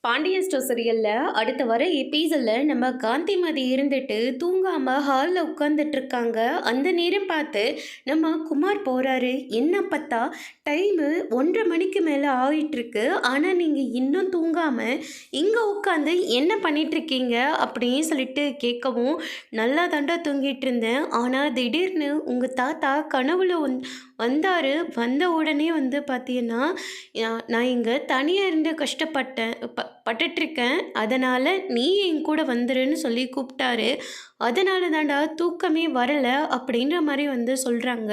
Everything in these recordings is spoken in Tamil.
பாண்டியன் ஸ்டோர் சீரியல்ல அடுத்த வர எபிசோட்ல நம்ம காந்திமதி இருந்துட்டு தூங்காம ஹாலில் உட்காந்துட்டு இருக்காங்க. அந்த நேரம் பார்த்து நம்ம குமார் போறாரு. என்ன பார்த்தா டைமு 1:30 மேலே ஆகிட்டு இருக்கு. ஆனால் நீங்கள் இன்னும் தூங்காம இங்கே உட்காந்து என்ன பண்ணிட்டு இருக்கீங்க அப்படின்னு சொல்லிட்டு கேட்கவும், நல்லா தாண்டா தூங்கிட்டு இருந்தேன். ஆனால் திடீர்னு உங்கள் தாத்தா கனவுல வந்தார். வந்த உடனே பார்த்தீங்கன்னா நான் இங்கே தனியாக இருந்து கஷ்டப்பட்டேன் பட்டுட்ருக்கேன். அதனால் நீ என் கூட வந்துருன்னு சொல்லி கூப்பிட்டாரு. அதனால தாண்டா தூக்கமே வரலை அப்படின்ற மாதிரி சொல்கிறாங்க.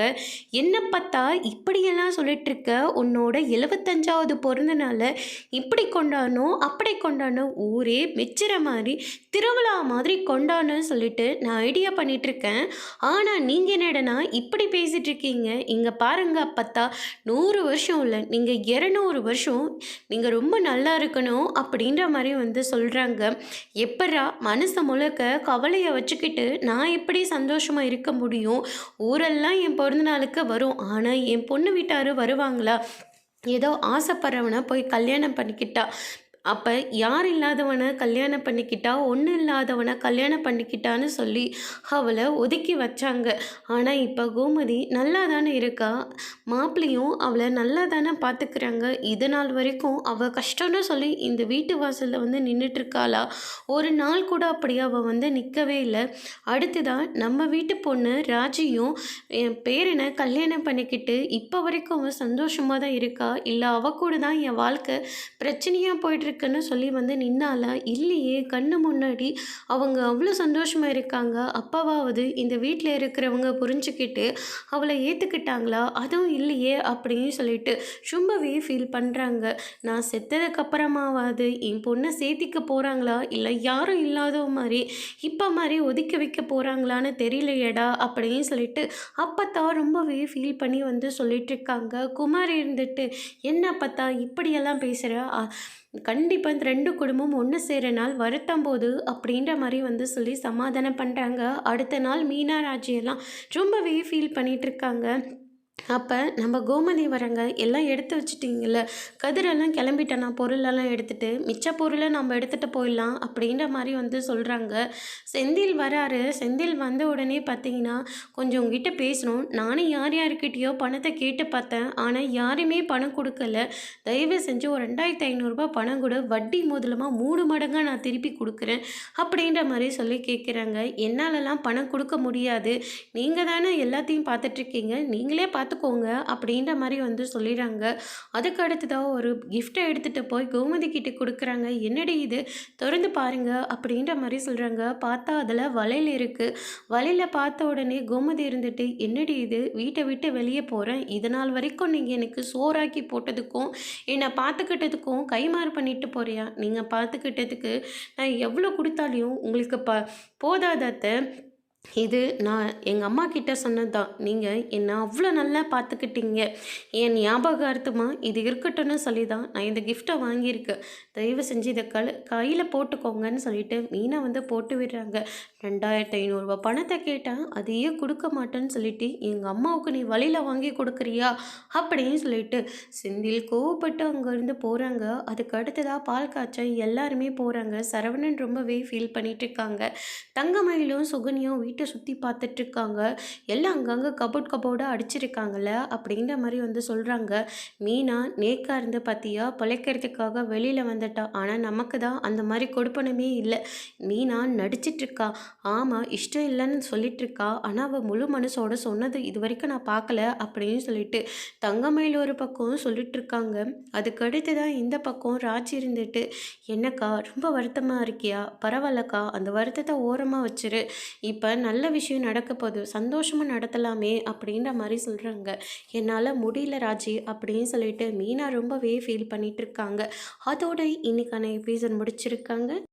என்ன பார்த்தா இப்படியெல்லாம் சொல்லிட்டுருக்க, உன்னோட 75வது பிறந்த நாளை இப்படி கொண்டாடணும் அப்படி கொண்டாடணும், ஊரே மெச்சுற மாதிரி திருவிழா மாதிரி கொண்டாடணும்னு சொல்லிட்டு நான் ஐடியா பண்ணிகிட்ருக்கேன். ஆனால் நீங்கள் என்னடனா இப்படி பேசிகிட்டு இருக்கீங்க. இங்கே பாருங்க அப்பத்தா, 100 வருஷம் இல்லை, நீங்கள் 200 வருஷம் நீங்கள் ரொம்ப நல்லா இருக்கணும் அப்படின்ற மாதிரி சொல்கிறாங்க. எப்படா மனசை முழுக்க கவலையை வச்சுக்கிட்டு நான் எப்படி சந்தோஷமாக இருக்க முடியும்? ஊரெல்லாம் என் பிறந்த நாளுக்கு வரும், ஆனால் என் பொண்ணு வீட்டார் வருவாங்களா? ஏதோ ஆசைப்படுறவனை போய் கல்யாணம் பண்ணிக்கிட்டா, அப்போ யார் இல்லாதவனை கல்யாணம் பண்ணிக்கிட்டா, ஒன்றும் இல்லாதவனை கல்யாணம் பண்ணிக்கிட்டான்னு சொல்லி அவளை ஒதுக்கி வச்சாங்க. ஆனால் இப்போ கோமதி நல்லா தானே இருக்கா, மாப்பிள்ளையும் அவளை நல்லா தானே பார்த்துக்கிறாங்க. இது நாள் வரைக்கும் அவள் கஷ்டம்னு சொல்லி இந்த வீட்டு வாசலில் நின்றுட்டுருக்காளா? ஒரு நாள் கூட அப்படி அவள் நிற்கவே இல்லை. அடுத்துதான் நம்ம வீட்டு பொண்ணு ராஜியும் என் பேரனை கல்யாணம் பண்ணிக்கிட்டு இப்போ வரைக்கும் அவள் சந்தோஷமாக தான் இருக்கா, இல்லை அவள் கூட தான் என் வாழ்க்கை பிரச்சனையாக போயிட்டுருக்கு சொல்லி நின்னாலா? இல்லையே, கண்ணு முன்னாடி அவங்க அவ்வளோ சந்தோஷமாக இருக்காங்க. அப்பாவாவது இந்த வீட்டில் இருக்கிறவங்க புரிஞ்சுக்கிட்டு அவளை ஏற்றுக்கிட்டாங்களா? அதுவும் இல்லையே அப்படின்னு சொல்லிட்டு ரொம்பவே ஃபீல் பண்ணுறாங்க. நான் செத்ததுக்கப்புறமாவது என் பொண்ணை சேர்த்திக்க போகிறாங்களா, இல்லை யாரும் இல்லாத மாதிரி இப்போ மாதிரி ஒதுக்கி வைக்க போகிறாங்களான்னு தெரியலையடா அப்படின்னு சொல்லிட்டு அப்பத்தான் ரொம்பவே ஃபீல் பண்ணி சொல்லிட்டு இருக்காங்க. குமார் இருந்துட்டு, என்ன பார்த்தா இப்படியெல்லாம் பேசுகிற, கண்டிப்பாக இந்த 2 குடும்பம் ஒன்று சேர நாள் வருத்தம் போது அப்படின்ற மாதிரி சொல்லி சமாதானம் பண்ணுறாங்க. அடுத்த நாள் மீனா ராஜியெல்லாம் ரொம்பவே ஃபீல் பண்ணிகிட்டு இருக்காங்க. அப்போ நம்ம கோமதி வரங்க, எல்லாம் எடுத்து வச்சுட்டிங்கல்ல, கதிரெல்லாம் கிளம்பிட்டேன், பொருளெல்லாம் எடுத்துகிட்டு மிச்ச பொருளை நம்ம எடுத்துகிட்டு போயிடலாம் அப்படின்ற மாதிரி சொல்கிறாங்க. செந்தில் வராரு. செந்தில் வந்த உடனே பார்த்தீங்கன்னா, கொஞ்சம் உங்ககிட்ட பேசணும், நானும் யார் யாருக்கிட்டேயோ பணத்தை கேட்டு பார்த்தேன், ஆனால் யாருமே பணம் கொடுக்கல, தயவு செஞ்சு ஒரு 2500 பணம் கொடு, வட்டி முதலமாக 3 மடங்காக நான் திருப்பி கொடுக்குறேன் அப்படின்ற மாதிரி சொல்லி கேட்குறாங்க. என்னாலலாம் பணம் கொடுக்க முடியாது, நீங்கள் தானே எல்லாத்தையும் பார்த்துட்ருக்கீங்க, நீங்களே பார்த்துக்கோங்க அப்படின்ற மாதிரி சொல்லிடுறாங்க. அதுக்கு அடுத்ததாக ஒரு கிஃப்டை எடுத்துகிட்டு போய் கோமதி கிட்ட கொடுக்குறாங்க. என்னடி இது, திறந்து பாருங்க அப்படின்ற மாதிரி சொல்கிறாங்க. பார்த்தா அதில் வளையல் இருக்குது. வளையல பார்த்த உடனே கோமதி இருந்துட்டு, என்னடி இது, வீட்டை விட்டு வெளியே போகிறேன், இதனால் வரைக்கும் நீங்கள் எனக்கு சோறாக்கி போட்டதுக்கும் என்னை பார்த்துக்கிட்டதுக்கும் கைமாறு பண்ணிட்டு போறியா? நீங்கள் பார்த்துக்கிட்டதுக்கு நான் எவ்வளோ கொடுத்தாலையும் உங்களுக்கு போதாதத்தை, இது நான் எங்கள் அம்மா கிட்ட சொன்னது தான், நீங்கள் என்னை அவ்வளோ நல்லா பார்த்துக்கிட்டீங்க, என் ஞாபகார்த்தமாக இது இருக்கட்டும்னு சொல்லி தான் நான் இந்த கிஃப்டை வாங்கியிருக்கேன், தயவு செஞ்சு இதை கையில் போட்டுக்கோங்கன்னு சொல்லிட்டு மீனா போட்டு விடுறாங்க. 2500 பணத்தை கேட்டேன், அதையே கொடுக்க மாட்டேன்னு சொல்லிட்டு எங்கள் அம்மாவுக்கு நீ வழியில் வாங்கி கொடுக்குறியா அப்படின்னு சொல்லிட்டு செந்தில் கோவப்பட்டு அங்கேருந்து போகிறாங்க. அதுக்கு அடுத்ததாக பால் காய்ச்ச எல்லாருமே போகிறாங்க. சரவணன் ரொம்பவே ஃபீல் பண்ணிட்டு இருக்காங்க. தங்கமயிலும் சுகன்யும் வீட்டை சுற்றி பார்த்துட்ருக்காங்க. எல்லாம் அங்கங்கே கபோர்டாக அடிச்சிருக்காங்கல்ல அப்படின்ற மாதிரி சொல்கிறாங்க. மீனா நேக்காக இருந்து பார்த்தியா, பிழைக்கிறதுக்காக வெளியில் வந்துட்டா, ஆனால் நமக்கு தான் அந்த மாதிரி கொடுப்பனமே இல்லை. மீனா நடிச்சிட்ருக்கா. ஆமாம், இஷ்டம் இல்லைன்னு சொல்லிகிட்ருக்கா, ஆனால் அவள் முழு மனசோட சொன்னது இது வரைக்கும் நான் பார்க்கல அப்படின்னு சொல்லிட்டு தங்கமயில் ஒரு பக்கம் சொல்லிகிட்ருக்காங்க. அதுக்கு அடுத்து தான் இந்த பக்கம் ராஜி இருந்துட்டு, என்னக்கா ரொம்ப வருத்தமாக இருக்கியா? பரவாயில்லக்கா, அந்த வருத்தத்தை ஓரமாக வச்சிரு, இப்போ நல்ல விஷயம் நடக்க போகுது, சந்தோஷமாக நடத்தலாமே அப்படின்ற மாதிரி சொல்கிறாங்க. என்னால் முடியல ராஜி அப்படின்னு சொல்லிட்டு மீனா ரொம்பவே ஃபீல் பண்ணிகிட்ருக்காங்க. அதோட இன்னைக்கான எபிசோட் முடிச்சிருக்காங்க.